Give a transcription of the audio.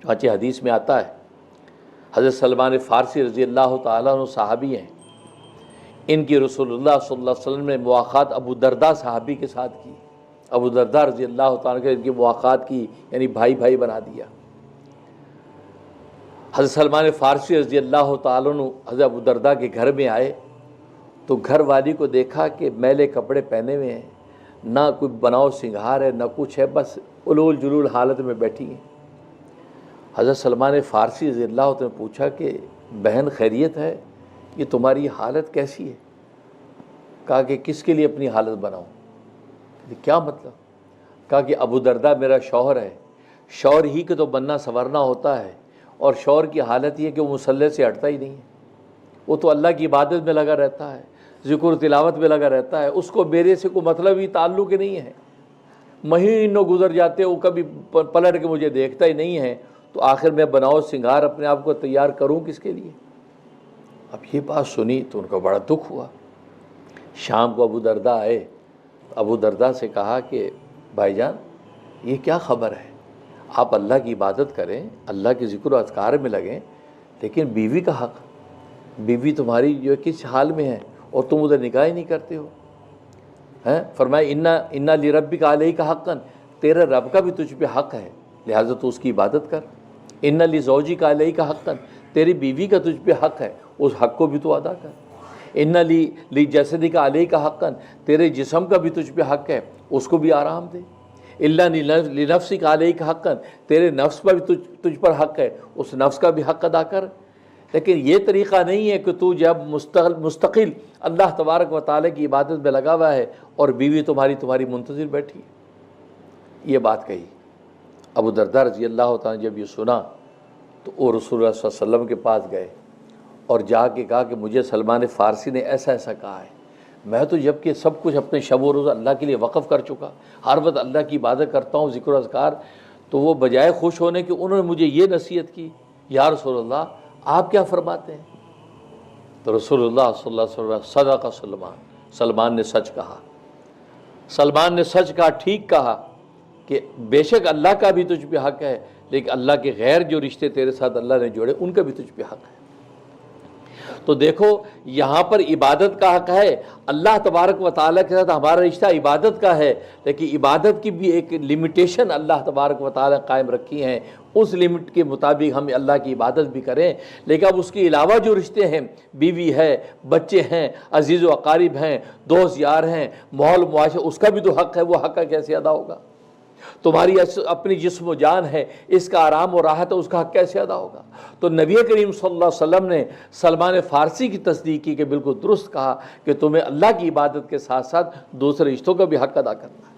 چنانچہ حدیث میں آتا ہے حضرت سلمان فارسی رضی اللہ تعالیٰ عنہ صحابی ہیں، ان کی رسول اللہ صلی اللہ علیہ وسلم نے مواخات ابو درداء صحابی کے ساتھ کی، ابو درداء رضی اللہ تعالیٰ عنہ ان کی مواخات کی، یعنی بھائی بھائی بنا دیا۔ حضرت سلمان فارسی رضی اللہ تعالیٰ عنہ حضرت ابو درداء کے گھر میں آئے تو گھر والی کو دیکھا کہ میلے کپڑے پہنے ہوئے ہیں، نہ کوئی بناؤ سنگھار ہے نہ کچھ ہے، بس الول جلول حالت میں بیٹھی ہیں۔ حضرت سلمان فارسی رضی اللہ عنہ نے پوچھا کہ بہن خیریت ہے، یہ تمہاری حالت کیسی ہے؟ کہا کہ کس کے لیے اپنی حالت بناؤں؟ کیا مطلب؟ کہا کہ ابو درداء میرا شوہر ہے، شوہر ہی کے تو بننا سنورنا ہوتا ہے، اور شوہر کی حالت یہ ہے کہ وہ مصلی سے ہٹتا ہی نہیں ہے، وہ تو اللہ کی عبادت میں لگا رہتا ہے، ذکر و تلاوت میں لگا رہتا ہے، اس کو میرے سے کوئی مطلب ہی تعلق ہی نہیں ہے، مہینوں گزر جاتے وہ کبھی پلٹ کے مجھے دیکھتا ہی نہیں ہے، تو آخر میں بناؤ سنگھار اپنے آپ کو تیار کروں کس کے لیے؟ اب یہ بات سنی تو ان کو بڑا دکھ ہوا۔ شام کو ابو درداء آئے، ابو درداء سے کہا کہ بھائی جان یہ کیا خبر ہے؟ آپ اللہ کی عبادت کریں، اللہ کے ذکر و اذکار میں لگیں، لیکن بیوی کا حق، بیوی تمہاری جو کس حال میں ہے اور تم ادھر نکاح ہی نہیں کرتے ہو؟ فرمایا انا لربک علیک حقا، تیرے رب کا بھی تجھ پہ حق ہے، لہٰذا تو اس کی عبادت کر۔ انا لزوجک علیک حقا، تیری بیوی کا تجھ پہ حق ہے، اس حق کو بھی تو ادا کر۔ انا لجسدک علیک حقا، تیرے جسم کا بھی تجھ پہ حق ہے، اس کو بھی آرام دے۔ الا لنفسک علیک حقا، تیرے نفس پر بھی تجھ پر حق ہے، اس نفس کا بھی حق ادا کر۔ لیکن یہ طریقہ نہیں ہے کہ تو جب مستقل اللہ تبارک و تعالیٰ کی عبادت میں لگا ہوا ہے اور بیوی تمہاری منتظر بیٹھی ہے۔ یہ بات کہی۔ ابو درداء رضی اللہ تعالیٰ جب یہ سنا تو وہ رسول اللہ صلی اللہ علیہ وسلم کے پاس گئے اور جا کے کہا کہ مجھے سلمان فارسی نے ایسا ایسا کہا ہے، میں تو جب کہ سب کچھ اپنے شب و روز اللہ کے لیے وقف کر چکا، ہر وقت اللہ کی عبادت کرتا ہوں، ذکر و اذکار، تو وہ بجائے خوش ہونے کہ انہوں نے مجھے یہ نصیحت کی، یا رسول اللہ آپ کیا فرماتے ہیں؟ تو رسول اللہ صلی اللہ علیہ وسلم صدق سلمان نے سچ کہا، سلمان نے سچ کہا، ٹھیک کہا کہ بے شک اللہ کا بھی تجھ پہ حق ہے، لیکن اللہ کے غیر جو رشتے تیرے ساتھ اللہ نے جوڑے ان کا بھی تجھ پہ حق ہے۔ تو دیکھو یہاں پر عبادت کا حق ہے، اللہ تبارک و تعالیٰ کے ساتھ ہمارا رشتہ عبادت کا ہے، لیکن عبادت کی بھی ایک لمیٹیشن اللہ تبارک و تعالیٰ قائم رکھی ہیں، اس لمٹ کے مطابق ہم اللہ کی عبادت بھی کریں، لیکن اب اس کے علاوہ جو رشتے ہیں، بیوی ہے، بچے ہیں، عزیز و اقارب ہیں، دوست یار ہیں، ماحول معاشرہ، اس کا بھی تو حق ہے، وہ حق کیسے ادا ہوگا؟ تمہاری اپنی جسم و جان ہے، اس کا آرام و راحت ہے، اس کا حق کیسے ادا ہوگا؟ تو نبی کریم صلی اللہ علیہ وسلم نے سلمان فارسی کی تصدیق کی کہ بالکل درست کہا کہ تمہیں اللہ کی عبادت کے ساتھ ساتھ دوسرے رشتوں کا بھی حق ادا کرنا ہے۔